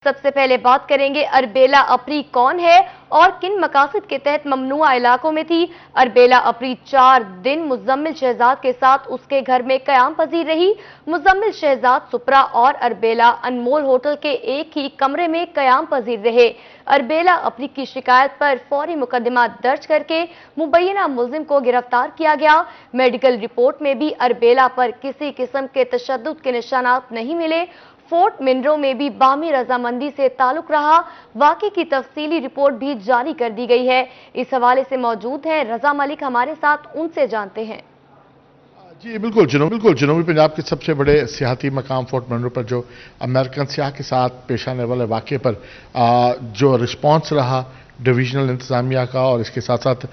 सबसे पहले बात करेंगे अरबेला अपरी कौन है और किन मकासद के तहत ममनुआ इलाकों में थी। अरबेला अपरी 4 दिन मुजम्मिल शहजाद के साथ उसके घर में कयाम पजीर रही। मुजम्मिल शहजाद सुपरा और अरबेला अनमोल होटल के एक ही कमरे में कयाम पजीर रहे। अरबेला अपरी की शिकायत पर फौरी मुकदमा दर्ज करके मुबैना मुलजिम को गिरफ्तार किया गया। मेडिकल रिपोर्ट में भी अरबेला पर किसी किस्म के तशद्दुद के निशानात नहीं मिले। फोर्ट मिनरो में भी बामी रजामंदी से ताल्लुक रहा। वाक़े की तफसीली रिपोर्ट भी जारी कर दी गई है। इस हवाले से मौजूद हैं रजा मलिक हमारे साथ, उनसे जानते हैं। जी बिल्कुल जनूबी पंजाब के सबसे बड़े सियाहती मकाम फोर्ट मिनरो पर जो अमेरिकन सियाह के साथ पेश आने वाले वाक़े पर जो रिस्पॉन्स रहा डिवीजनल इंतज़ामिया का और इसके साथ साथ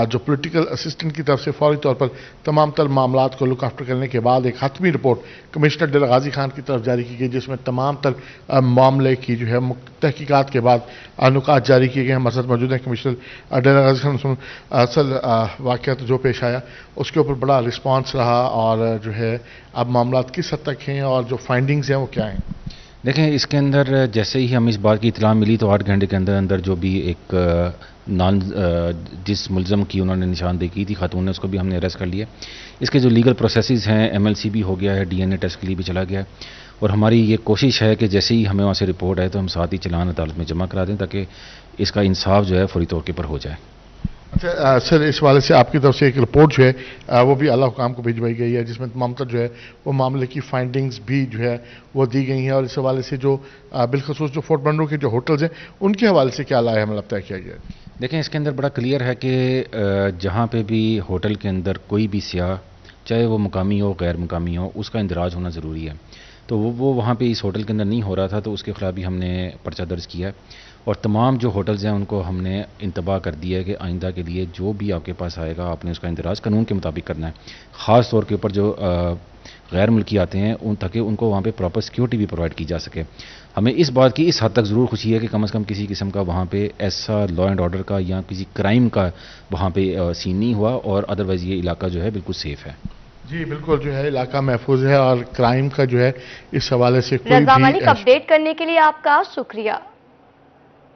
जो पॉलिटिकल असिस्टेंट की तरफ से फौरी तौर पर तमाम तर मामलात को लुक आफ्टर करने के बाद एक हतमी रिपोर्ट कमिश्नर दिल गाजी खान की तरफ जारी की गई, जिसमें तमाम तर मामले की जो है तहकीकात के बाद नुकात जारी किए गए हैं। हमारे साथ मौजूद हैं कमिश्नर दिल गाजी खान। असल वाक़या जो पेश आया उसके ऊपर बड़ा रिस्पॉन्स रहा और जो है अब मामलात किस हद तक हैं और जो फाइंडिंग्स हैं वो क्या हैं? देखें, इसके अंदर जैसे ही हमें इस बात की इत्तला मिली तो 8 घंटे के अंदर अंदर जो भी एक जिस मुल्ज़म की उन्होंने निशानदेही की थी खातून ने, उसको भी हमने अरेस्ट कर लिया। इसके जो लीगल प्रोसेसेस हैं, MLC भी हो गया है, DNA टेस्ट के लिए भी चला गया है और हमारी ये कोशिश है कि जैसे ही हमें वहाँ से रिपोर्ट आए तो हम साथ ही चलान अदालत में जमा करा दें ताकि इसका इंसाफ जो है फौरी तौर पर हो जाए। अच्छा सर, इस वाले से आपकी तरफ से एक रिपोर्ट जो है वो भी आला हुकाम को भिजवाई गई है, जिसमें तमाम तर जो है वो मामले की फाइंडिंग्स भी जो है वो दी गई हैं और इस हवाले से जो बिलखसूस जो फोर्ट मिनरो के जो होटल्स हैं उनके हवाले से क्या लाया हमें लगता है किया गया है? देखें, इसके अंदर बड़ा क्लियर है कि जहाँ पे भी होटल के अंदर कोई भी सियाह, चाहे वो मुकामी हो गैर मुकामी हो, उसका इंदराज होना ज़रूरी है। तो वो वहाँ पे इस होटल के अंदर नहीं हो रहा था तो उसके खिलाफ भी हमने पर्चा दर्ज किया है और तमाम जो होटल्स हैं उनको हमने इंतबाह कर दिया है कि आइंदा के लिए जो भी आपके पास आएगा आपने उसका इंदराज कानून के मुताबिक करना है। ख़ास तौर के ऊपर जो गैर मुल्की आते हैं ताकि उनको वहाँ पे प्रॉपर सिक्योरिटी भी प्रोवाइड की जा सके। हमें इस बात की इस हद तक ज़रूर खुशी है कि कम से कम किसी किस्म का वहाँ पे ऐसा लॉ एंड ऑर्डर का या किसी क्राइम का वहाँ पे सीन नहीं हुआ और अदरवाइज़ ये इलाका जो है बिल्कुल सेफ़ है। जी बिल्कुल, जो है इलाका महफूज है और क्राइम का जो है इस हवाले से कोई रजा मलिक, अपडेट करने के लिए आपका शुक्रिया।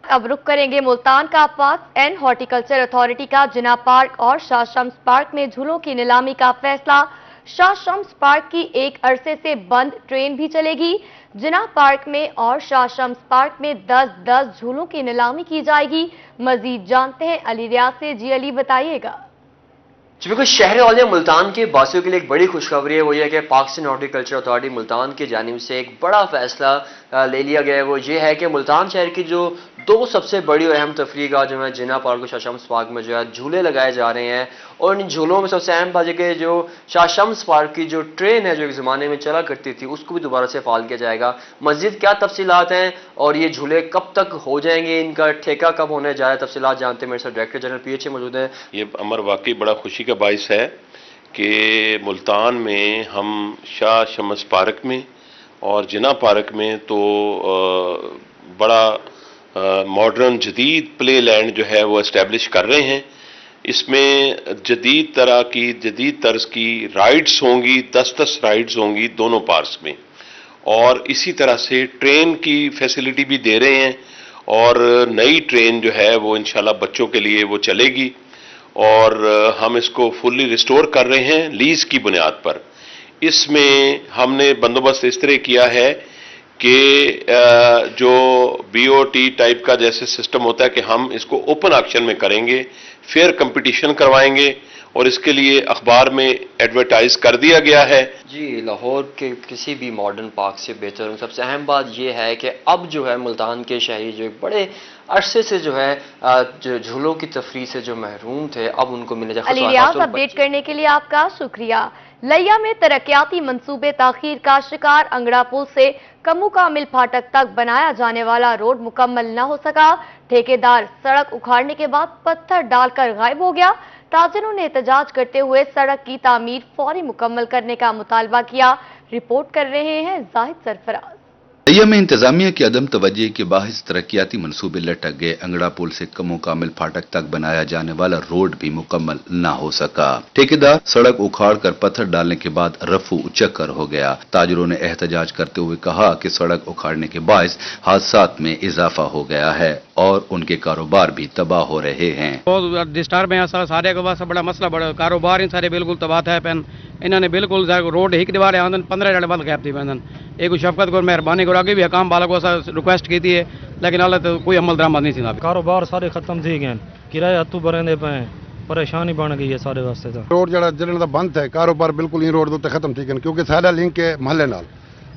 अब रुख करेंगे मुल्तान का पार्क एंड हॉर्टिकल्चर अथॉरिटी का जिना पार्क और शाह शम्स पार्क में झूलों की नीलामी का फैसला। शाह शम्स पार्क की एक अरसे से बंद ट्रेन भी चलेगी। जिना पार्क में और शाह शम्स पार्क में 10-10 झूलों की नीलामी की जाएगी। मजीद जानते हैं अली रियाज से। जी अली, बताइएगा। जी बिल्कुल, शहर औलिया मुल्तान के बासियों के लिए एक बड़ी खुशखबरी है। वो ये है कि parks and horticulture authority Multan की जानिब से एक बड़ा फैसला ले लिया गया है। वो ये है कि मुल्तान शहर की जो 2 सबसे बड़ी और अहम तफरीह का जो है जिना पार्क और शाह शम्स पार्क में जो है झूले लगाए जा रहे हैं और इन झूलों में सबसे अहम बात है कि जो शाह शम्स पार्क की जो ट्रेन है जो एक ज़माने में चला करती थी उसको भी दोबारा से फाल किया जाएगा। मज़ीद क्या तफसीलात हैं और ये झूले कब तक हो जाएंगे, इनका ठेका कब होने जा रहा है, तफसीलात जानते हैं। मेरे साथ डायरेक्टर जनरल PHA मौजूद है। ये अमर वाकई बड़ा खुशी का बाइस है कि मुल्तान में हम शाह शम्स पार्क में और जिना पार्क में तो बड़ा मॉडर्न जदीद प्ले लैंड जो है वो इस्टेब्लिश कर रहे हैं। इसमें जदीद तरह की जदीद तर्ज की राइड्स होंगी, 10-10 राइड्स होंगी दोनों पार्क्स में और इसी तरह से ट्रेन की फैसिलिटी भी दे रहे हैं और नई ट्रेन जो है वो इंशाल्लाह बच्चों के लिए वो चलेगी और हम इसको फुल्ली रिस्टोर कर रहे हैं लीज की बुनियाद पर। इसमें हमने बंदोबस्त इस तरह किया है कि जो BOT टाइप का जैसे सिस्टम होता है कि हम इसको ओपन ऑक्शन में करेंगे, फेयर कंपटीशन करवाएंगे और इसके लिए अखबार में एडवर्टाइज कर दिया गया है। जी, लाहौर के किसी भी मॉडर्न पार्क से बेहतर सबसे अहम बात यह है कि अब जो है मुल्तान के शहरी जो एक बड़े अरसे से जो है जो झूलों की तफरीह से जो महरूम थे अब उनको मिले। अली रियाज, अपडेट करने के लिए आपका शुक्रिया। लिया में तरक्याती मंसूबे ताखीर का शिकार। अंगड़ा पुल से कमू मिल फाटक तक बनाया जाने वाला रोड मुकम्मल न हो सका। ठेकेदार सड़क उखाड़ने के बाद पत्थर डालकर गायब हो गया। ताजिरों ने एहतजाज करते हुए सड़क की तामीर फौरी मुकम्मल करने का मुतालबा किया। रिपोर्ट कर रहे हैं जाहिद सरफराज। लिया में इंतजामिया की अदम तवज्जो के बाहिस तरक्याती मनसूबे लटक गए। अंगड़ा पुल से कमोकामिल फाटक तक बनाया जाने वाला रोड भी मुकम्मल न हो सका। ठेकेदार सड़क उखाड़ कर पत्थर डालने के बाद रफू चक्कर हो गया। ताजरों ने एहतजाज करते हुए कहा कि सड़क उखाड़ने के बायस हादसात में इजाफा हो गया है और उनके कारोबार भी तबाह हो रहे हैं। बहुत डिस्टर्ब है सारे के पास बड़ा मसला बड़ा कारोबार इन सारे बिल्कुल तबाह है पैन इन्होंने बिल्कुल रोड एक दीवार आंदन 15 जड़े बंद कैप थी पैन एक शफकत को मेहरबानी करो आगे भी काम बालक को रिक्वेस्ट की थी लेकिन हाल तो कोई अमल दरामद नहीं थी। कारोबार सारे खत्म थी गए किराए हथू भरेंदे पे परेशानी बन गई है सारे वास्ते। तो रोड जड़ा जलण दा बंद है कारोबार बिल्कुल ही रोड तो खत्म थी गए क्योंकि सारा लिंक है महल्ले नाल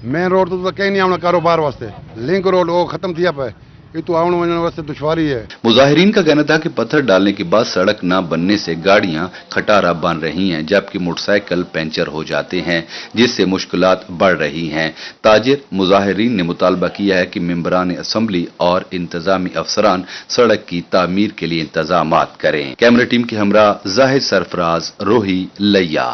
मेन रोड तो कहीं नहीं आना कारोबार वास्ते लिंक रोड वो खत्म थी पे ये तो आने वजन वास्ते दुश्वारी है। मुजाहिरीन का कहना था कि पत्थर डालने के बाद सड़क न बनने से गाड़ियां खटारा बन रही हैं जबकि मोटरसाइकिल पंचर हो जाते हैं जिससे मुश्किलात बढ़ रही हैं। ताजिर मुजाहिरीन ने मुतालबा किया है कि मेंबरान असम्बली और इंतजामी अफसरान सड़क की तामीर के लिए इंतजामात करें। कैमरा टीम के हमरा जाहिद सरफराज, रोही, लैया।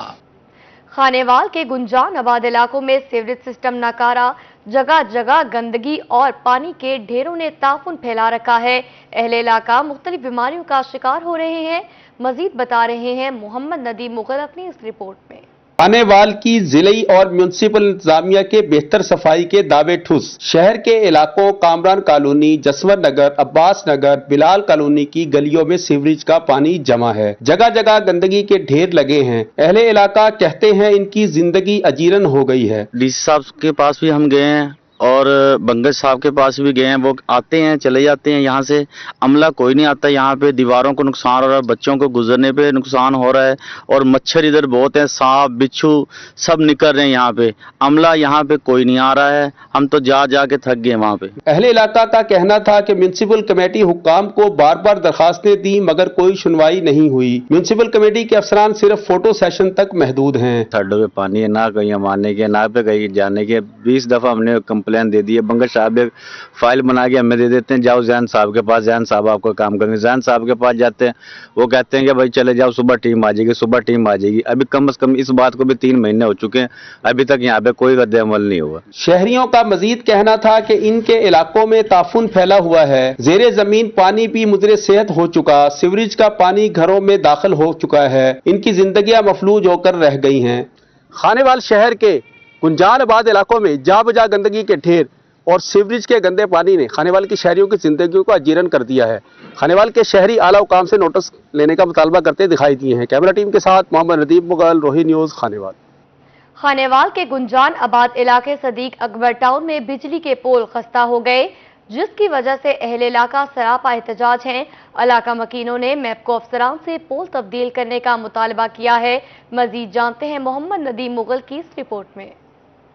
खानेवाल के गुंजान आबाद इलाकों में सीवरेज सिस्टम नाकारा, जगह जगह गंदगी और पानी के ढेरों ने ताफुन फैला रखा है। अहले इलाका मुख्तलिफ बीमारियों का शिकार हो रहे हैं। मजीद बता रहे हैं मोहम्मद नदीम मुगल अपनी इस रिपोर्ट में। खानेवाल की जिले और म्यूनिसिपल इंतजामिया के बेहतर सफाई के दावे ठुस। शहर के इलाकों कामरान कॉलोनी, जसवंत नगर, अब्बास नगर, बिलाल कॉलोनी की गलियों में सीवरेज का पानी जमा है। जगह जगह गंदगी के ढेर लगे हैं। अहले इलाका कहते हैं इनकी जिंदगी अजीरन हो गई है। डीसी साहब के पास भी हम गए हैं और बंगज साहब के पास भी गए हैं। वो आते हैं चले जाते हैं, यहाँ से अमला कोई नहीं आता। यहाँ पे दीवारों को नुकसान हो रहा है, बच्चों को गुजरने पे नुकसान हो रहा है और मच्छर इधर बहुत है, सांप बिच्छू सब निकल रहे हैं। यहाँ पे अमला यहाँ पे कोई नहीं आ रहा है, हम तो जा जा के थक गए वहाँ पे। अहले इलाका का कहना था कि म्यूनिसिपल कमेटी हुक्काम को बार बार दरखास्तें दी मगर कोई सुनवाई नहीं हुई। म्यूनिसिपल कमेटी के अफसरान सिर्फ फोटो सेशन तक महदूद हैं। सड़कों पे पानी है, ना कहीं हम आने के ना पे कहीं जाने के। 20 दफा हमने प्लान दे दिए। बंगश साहब एक फाइल बना के हमें दे देते हैं, जाओ जैन साहब के पास, जैन साहब आपको काम करेंगे। जैन साहब के पास जाते हैं, वो कहते हैं कि भाई चले जाओ, सुबह टीम आ जाएगी, सुबह टीम आ जाएगी। अभी कम से कम इस बात को भी 3 महीने हो चुके हैं, अभी तक यहाँ पे कोई रद्द अमल नहीं हुआ। शहरियों का मजीद कहना था कि इनके इलाकों में ताफुन फैला हुआ है। जेरे जमीन पानी भी मुजरे सेहत हो चुका, सीवरेज का पानी घरों में दाखिल हो चुका है। इनकी जिंदगियां मफलूज होकर रह गई हैं। खानेवाल शहर के गुंजान आबाद इलाकों में जा बजा गंदगी के ढेर और सीवरेज के गंदे पानी ने खानेवाल की शहरियों की जिंदगी को अजीरन कर दिया है। खानेवाल के शहरी आला हुकाम से नोटिस लेने का मुतालबा करते दिखाई दिए हैं। कैमरा टीम के साथ मोहम्मद नदीम मुगल, रोही न्यूज, खानेवाल। खानेवाल के गुंजान आबाद इलाके सदीक अकबर टाउन में बिजली के पोल खस्ता हो गए जिसकी वजह से अहले इलाका सरापा एहतजाज हैं। इलाका मकीनों ने मैपको अफसरान से पोल तब्दील करने का मुतालबा किया है। मजीद जानते हैं मोहम्मद नदीम मुगल की इस रिपोर्ट में।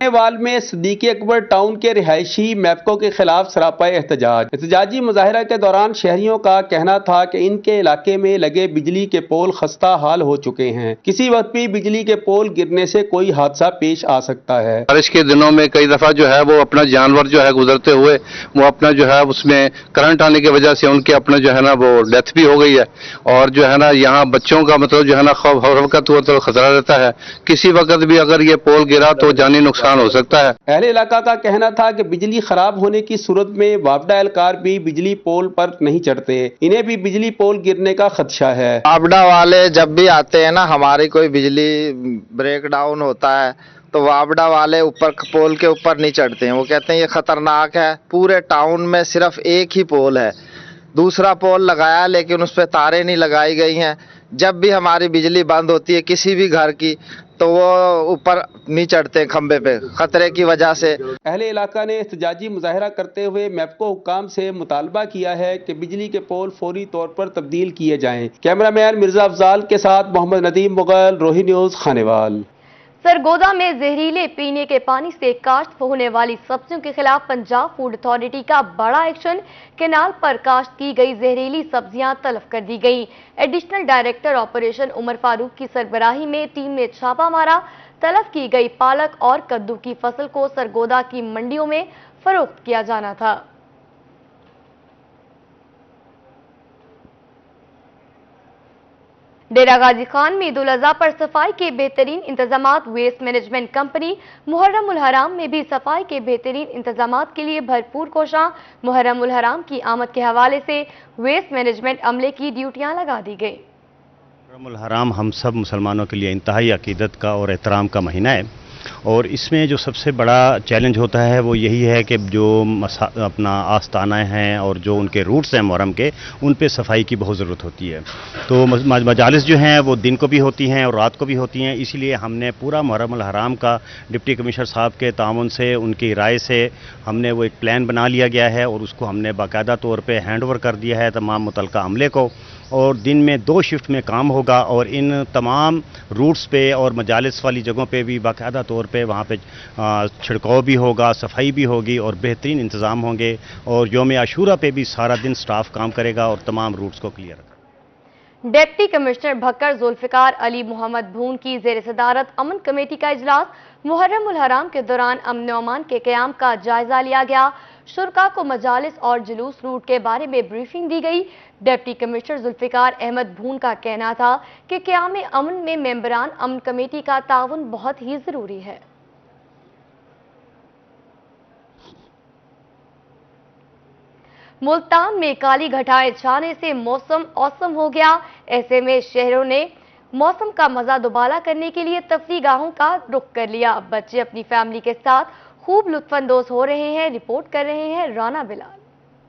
खानेवाल में सदीक अकबर टाउन के रिहायशी मैपको के खिलाफ सरापा एहतजाज। एहतजाजी मुजाहिरा के दौरान शहरियों का कहना था कि इनके इलाके में लगे बिजली के पोल खस्ता हाल हो चुके हैं। किसी वक्त भी बिजली के पोल गिरने से कोई हादसा पेश आ सकता है। बारिश के दिनों में कई दफा जो है वो अपना जानवर जो है गुजरते हुए वो अपना जो है उसमें करंट आने की वजह से उनके अपना जो है ना वो डेथ भी हो गई है। और जो है ना यहाँ बच्चों का मतलब जो है ना खौफ तो खतरा रहता है, किसी वक्त भी अगर ये पोल गिरा तो जानी नुकसान हो सकता है। अहले इलाका का कहना था कि बिजली खराब होने की सूरत में वापडा एहलकार भी बिजली पोल पर नहीं चढ़ते, इन्हें भी बिजली पोल गिरने का खदशा है। वापडा वाले जब भी आते हैं ना, हमारी कोई बिजली ब्रेक डाउन होता है तो वापडा वाले ऊपर पोल के ऊपर नहीं चढ़ते हैं। वो कहते हैं ये खतरनाक है। पूरे टाउन में सिर्फ एक ही पोल है, दूसरा पोल लगाया लेकिन उस पर तारें नहीं लगाई गई हैं। जब भी हमारी बिजली बंद होती है किसी भी घर की तो वो ऊपर नहीं चढ़ते खंबे पे खतरे की वजह से। अहले इलाका ने एहतजाजी मुजाहिरा करते हुए मैपको हुक्काम से मुतालबा किया है कि बिजली के पोल फौरी तौर पर तब्दील किए जाएं। कैमरामैन मिर्जा अफजाल के साथ मोहम्मद नदीम मुगल, रोही न्यूज, खानेवाल। सरगोदा में जहरीले पीने के पानी से काश्त होने वाली सब्जियों के खिलाफ पंजाब फूड अथॉरिटी का बड़ा एक्शन। केनाल पर काश्त की गई जहरीली सब्जियां तलब कर दी गई। Additional director operation Umar Farooq की सरबराही में टीम ने छापा मारा। तलब की गई पालक और कद्दू की फसल को सरगोदा की मंडियों में फरोख्त किया जाना था। डेरा गाजी खान में ईद उल अज़हा पर सफाई के बेहतरीन इंतजामात। वेस्ट मैनेजमेंट कंपनी मुहर्रम उल हराम में भी सफाई के बेहतरीन इंतजामात के लिए भरपूर कोशां। मुहर्रम उल हराम की आमद के हवाले से वेस्ट मैनेजमेंट अमले की ड्यूटियां लगा दी गई। मुहर्रम उल हराम हम सब मुसलमानों के लिए इंतहाई अकीदत का और एहतराम का महीना है, और इसमें जो सबसे बड़ा चैलेंज होता है वो यही है कि जो अपना आस्ताना हैं और जो उनके रूट्स हैं मुहर्रम के, उन पे सफाई की बहुत ज़रूरत होती है। तो मजालिस जो हैं वो दिन को भी होती हैं और रात को भी होती हैं, इसीलिए हमने पूरा मुहर्रम उल हराम का डिप्टी कमिश्नर साहब के ताउन से, उनकी राय से हमने वो एक प्लान बना लिया गया है और उसको हमने बाकायदा तौर पर हैंड ओवर कर दिया है तमाम मुतल्लिका अमले को। और दिन में 2 शिफ्ट में काम होगा और इन तमाम रूट्स पे और मजालिस वाली जगहों पे भी बाकायदा तौर पे वहाँ पे छिड़काव भी होगा, सफाई भी होगी और बेहतरीन इंतज़ाम होंगे। और यौम आशूरा पे भी सारा दिन स्टाफ काम करेगा और तमाम रूट्स को क्लियर रखेगा। डिप्टी कमिश्नर भक्कर जुल्फिकार अली मोहम्मद भून की ज़ेर सदारत अमन कमेटी का इजलास। मुहर्रम उल हराम के दौरान अमन व अमान के क़याम का जायजा लिया गया। शुरका को मजालिस और जुलूस रूट के बारे में ब्रीफिंग दी गई। डिप्टी कमिश्नर जुल्फिकार अहमद भून का कहना था कि क़याम अमन में मेंबरान अमन कमेटी का ताउन बहुत ही ज़रूरी है। मुल्तान में काली घटाएं छाने से मौसम औसम हो गया। ऐसे में शहरों ने मौसम का मजा दुबाला करने के लिए तफरीगाहों का रुख कर लिया। बच्चे अपनी फैमिली के साथ खूब लुत्फानंदोज हो रहे हैं। रिपोर्ट कर रहे हैं राना बिलाल।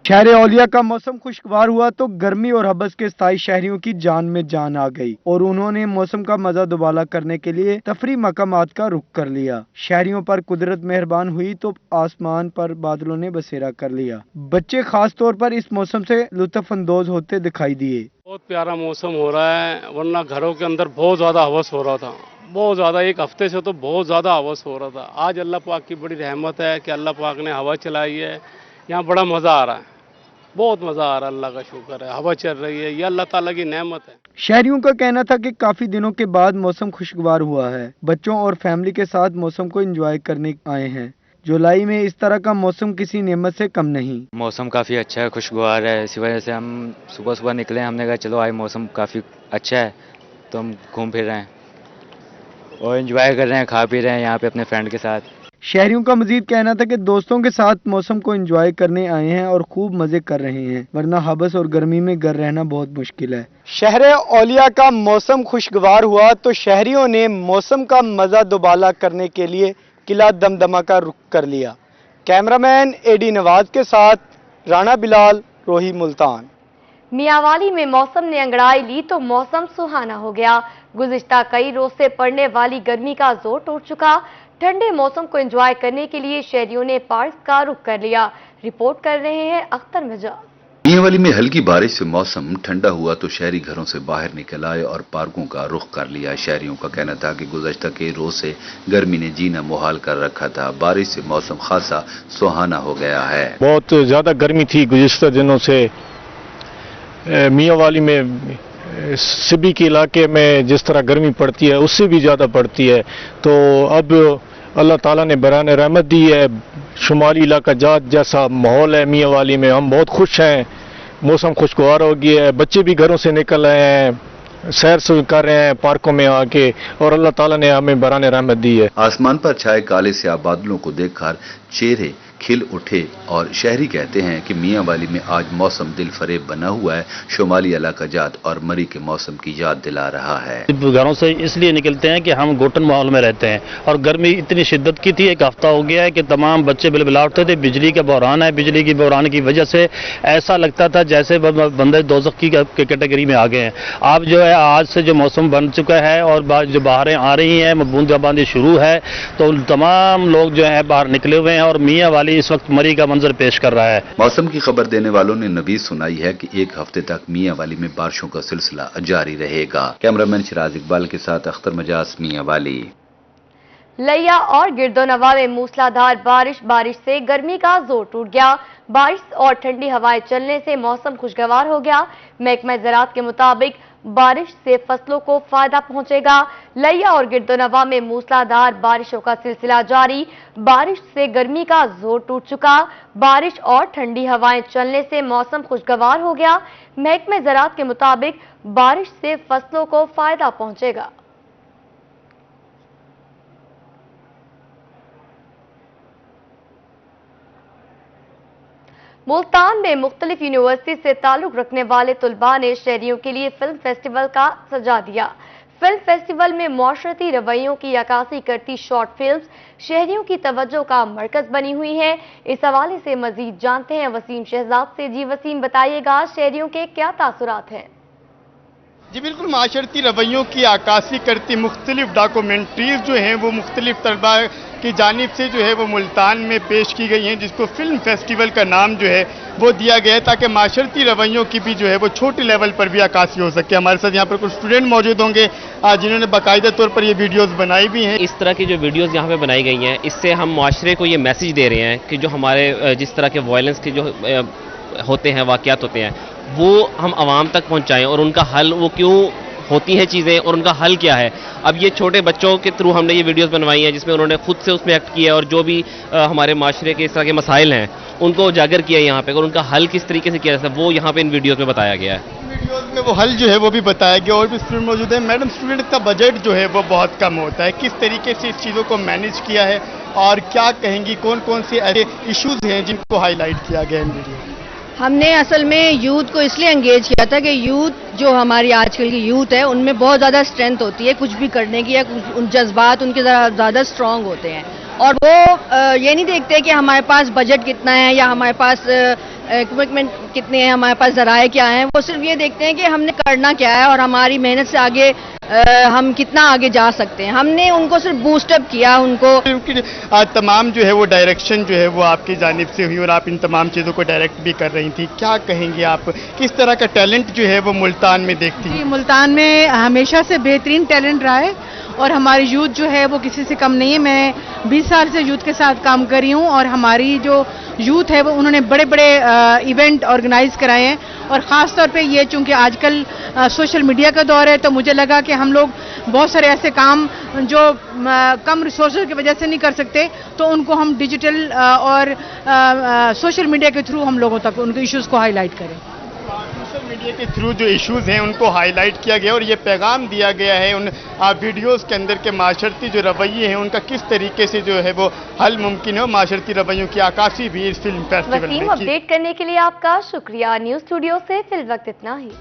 शहर औलिया का मौसम खुशगवार हुआ तो गर्मी और हबस के स्थायी शहरियों की जान में जान आ गई और उन्होंने मौसम का मजा दुबाला करने के लिए तफरी मकामात का रुख कर लिया। शहरियों पर कुदरत मेहरबान हुई तो आसमान पर बादलों ने बसेरा कर लिया। बच्चे खास तौर पर इस मौसम से लुत्फ अंदोज होते दिखाई दिए। बहुत प्यारा मौसम हो रहा है, वरना घरों के अंदर बहुत ज्यादा हवस हो रहा था, बहुत ज्यादा। एक हफ्ते से तो बहुत ज्यादा हवस हो रहा था। आज अल्लाह पाक की बड़ी रहमत है कि अल्लाह पाक ने हवा चलाई है, यहाँ बड़ा मजा आ रहा है, बहुत मजा आ रहा है। अल्लाह का शुक्र है, हवा चल रही है, ये अल्लाह ताला की नेमत है। शहरियों का कहना था कि काफी दिनों के बाद मौसम खुशगवार हुआ है। बच्चों और फैमिली के साथ मौसम को एंजॉय करने आए हैं। जुलाई में इस तरह का मौसम किसी नेमत से कम नहीं। मौसम काफ़ी अच्छा है, खुशगवार है। इसी वजह से हम सुबह सुबह निकले, हमने कहा चलो आज मौसम काफ़ी अच्छा है तो हम घूम फिर रहे हैं और एंजॉय कर रहे हैं, खा पी रहे हैं यहाँ पे अपने फ्रेंड के साथ। शहरियों का मजीद कहना था कि दोस्तों के साथ मौसम को एंजॉय करने आए हैं और खूब मजे कर रहे हैं, वरना हबस और गर्मी में घर रहना बहुत मुश्किल है। शहर औलिया का मौसम खुशगवार हुआ तो शहरियों ने मौसम का मजा दुबाला करने के लिए किला दमदमा का रुख कर लिया। कैमरामैन एडी नवाज के साथ राना बिलाल, रोही मुल्तान। मियांवाली में मौसम ने अंगड़ाई ली तो मौसम सुहाना हो गया। गुज़िश्ता कई रोज से पड़ने वाली गर्मी का जोर टूट चुका। ठंडे मौसम को एंजॉय करने के लिए शहरियों ने पार्क का रुख कर लिया। रिपोर्ट कर रहे हैं अख्तर मिर्जा। मियांवाली में हल्की बारिश से मौसम ठंडा हुआ तो शहरी घरों से बाहर निकल आए और पार्कों का रुख कर लिया। शहरियों का कहना था कि गुज़श्ता कई रोज से गर्मी ने जीना मुहाल कर रखा था। बारिश से मौसम खासा सुहाना हो गया है। बहुत ज्यादा गर्मी थी गुज़श्ता दिनों से। मियांवाली में सिबी के इलाके में जिस तरह गर्मी पड़ती है उससे भी ज़्यादा पड़ती है, तो अब अल्लाह ताला ने बरान रहमत दी है। शुमाली इलाका जात जैसा माहौल है मियांवाली में, हम बहुत खुश हैं। मौसम खुशगवार हो गया है, बच्चे भी घरों से निकल आए हैं, सैर कर रहे हैं पार्कों में आके, और अल्लाह ताला ने हमें बरान रहमत दी है। आसमान पर छाए काले स्याह बादलों को देखकर चेहरे खिल उठे और शहरी कहते हैं कि मियांवाली में आज मौसम दिल फरेब बना हुआ है। शुमाली इलाका जात और मरी के मौसम की याद दिला रहा है। घरों से इसलिए निकलते हैं कि हम घुटन माहौल में रहते हैं और गर्मी इतनी शिद्दत की थी, एक हफ्ता हो गया है कि तमाम बच्चे बिलबिला उठते थे। बिजली का बहरान है, बिजली की बहरान की वजह से ऐसा लगता था जैसे बंदे दोज़ख की कैटेगरी में आ गए हैं। अब जो है आज से जो मौसम बन चुका है और जो बाहरें आ रही हैं, बूंदाबांदी शुरू है, तो तमाम लोग जो है बाहर निकले हुए हैं और मियांवाली इस वक्त मरी का मंजर पेश कर रहा है। मौसम की खबर देने वालों ने नबीज सुनाई है कि एक हफ्ते तक मियांवाली में बारिशों का सिलसिला जारी रहेगा। कैमरामैन शिराज इकबाल के साथ अख्तर मजाज, मियांवाली। लिया और गिरदोनवा में मूसलाधार बारिश से गर्मी का जोर टूट गया। बारिश और ठंडी हवाएं चलने से मौसम खुशगवार हो गया। महकमा ज़राअत के मुताबिक बारिश से फसलों को फायदा पहुंचेगा। लिया और गिरदोनवा में मूसलाधार बारिशों का सिलसिला जारी। बारिश से गर्मी का जोर टूट चुका। बारिश और ठंडी हवाएं चलने से मौसम खुशगवार हो गया। महकमे ज़राअत के मुताबिक बारिश से फसलों को फायदा पहुंचेगा। मुल्तान में मुख्तलिफ यूनिवर्सिटी से ताल्लुक रखने वाले तुलबा ने शहरियों के लिए फिल्म फेस्टिवल का सजा दिया। फिल्म फेस्टिवल में मुआशरती रवैयों की अक्कासी करती शॉर्ट फिल्म्स शहरियों की तवज्जो का मरकज बनी हुई हैं। इस हवाले से मजीद जानते हैं वसीम शहजाद से। जी वसीम, बताइएगा शहरियों के क्या तासुरात हैं? जी बिल्कुल, माशरती रवैयों की अक्कासी करती मुख्तलिफ डॉक्यूमेंट्रीज जो हैं वो मुख्तलिफ तलबा की जानिब से जो है वो मुल्तान में पेश की गई हैं, जिसको फिल्म फेस्टिवल का नाम जो है वो दिया गया है ताकि माशरती रवैयों की भी जो है वो छोटे लेवल पर भी अक्कासी हो सके। हमारे साथ यहाँ पर कुछ स्टूडेंट मौजूद होंगे जिन्होंने बाकायदा तौर पर ये वीडियोस बनाई भी हैं। इस तरह की जो वीडियोस यहाँ पे बनाई गई हैं, इससे हम माशरे को ये मैसेज दे रहे हैं कि जो हमारे जिस तरह के वायलेंस के जो होते हैं, वाक़यात होते हैं, वो हम आवाम तक पहुँचाएँ और उनका हल, वो क्यों होती हैं चीज़ें और उनका हल क्या है। अब ये छोटे बच्चों के थ्रू हमने ये वीडियोस बनवाई हैं जिसमें उन्होंने खुद से उसमें एक्ट किया है और जो भी हमारे माशरे के इस तरह के मसाइल हैं उनको उजागर किया है यहाँ पे, और उनका हल किस तरीके से किया जाता है वो यहाँ पे इन वीडियोस में बताया गया है। वीडियोस में वो हल जो है वो भी बताया गया। और भी स्टूडेंट मौजूद है। मैडम, स्टूडेंट का बजट जो है वो बहुत कम होता है, किस तरीके से इस चीज़ों को मैनेज किया है और क्या कहेंगी, कौन कौन से ऐसे इशूज़ हैं जिनको हाईलाइट किया गया इन वीडियो? हमने असल में यूथ को इसलिए एंगेज किया था कि यूथ जो हमारी आजकल की यूथ है उनमें बहुत ज़्यादा स्ट्रेंथ होती है कुछ भी करने की, या उन जज्बात उनके ज़्यादा स्ट्रांग होते हैं और वो ये नहीं देखते कि हमारे पास बजट कितना है या हमारे पास इक्विपमेंट कितने हैं, हमारे पास ज़राए क्या हैं। वो सिर्फ ये देखते हैं कि हमने करना क्या है और हमारी मेहनत से आगे हम कितना आगे जा सकते हैं। हमने उनको सिर्फ बूस्टअप किया उनको। क्योंकि तमाम जो है वो डायरेक्शन जो है वो आपकी जानिब से हुई और आप इन तमाम चीज़ों को डायरेक्ट भी कर रही थी। क्या कहेंगे आप, किस तरह का टैलेंट जो है वो मुल्तान में देखती हैं? मुल्तान में हमेशा से बेहतरीन टैलेंट रहा है और हमारी यूथ जो है वो किसी से कम नहीं है। मैं 20 साल से यूथ के साथ काम कर रही हूँ और हमारी जो यूथ है वो उन्होंने बड़े बड़े इवेंट ऑर्गेनाइज कराए हैं और ख़ास तौर पे ये चूँकि आजकल सोशल मीडिया का दौर है तो मुझे लगा कि हम लोग बहुत सारे ऐसे काम जो कम रिसोर्सेज की वजह से नहीं कर सकते तो उनको हम डिजिटल और सोशल मीडिया के थ्रू हम लोगों तक उनके इश्यूज़ को हाईलाइट करें। सोशल मीडिया के थ्रू जो इश्यूज़ हैं उनको हाईलाइट किया गया और ये पैगाम दिया गया है उन वीडियोस के अंदर के माशरती जो रवैये हैं उनका किस तरीके से जो है वो हल मुमकिन है। माशरती रवैयों की अक्कासी भी इस फिल्म फेस्टिवल में। अपडेट करने के लिए आपका शुक्रिया। न्यूज़ स्टूडियो से फिल वक्त इतना ही।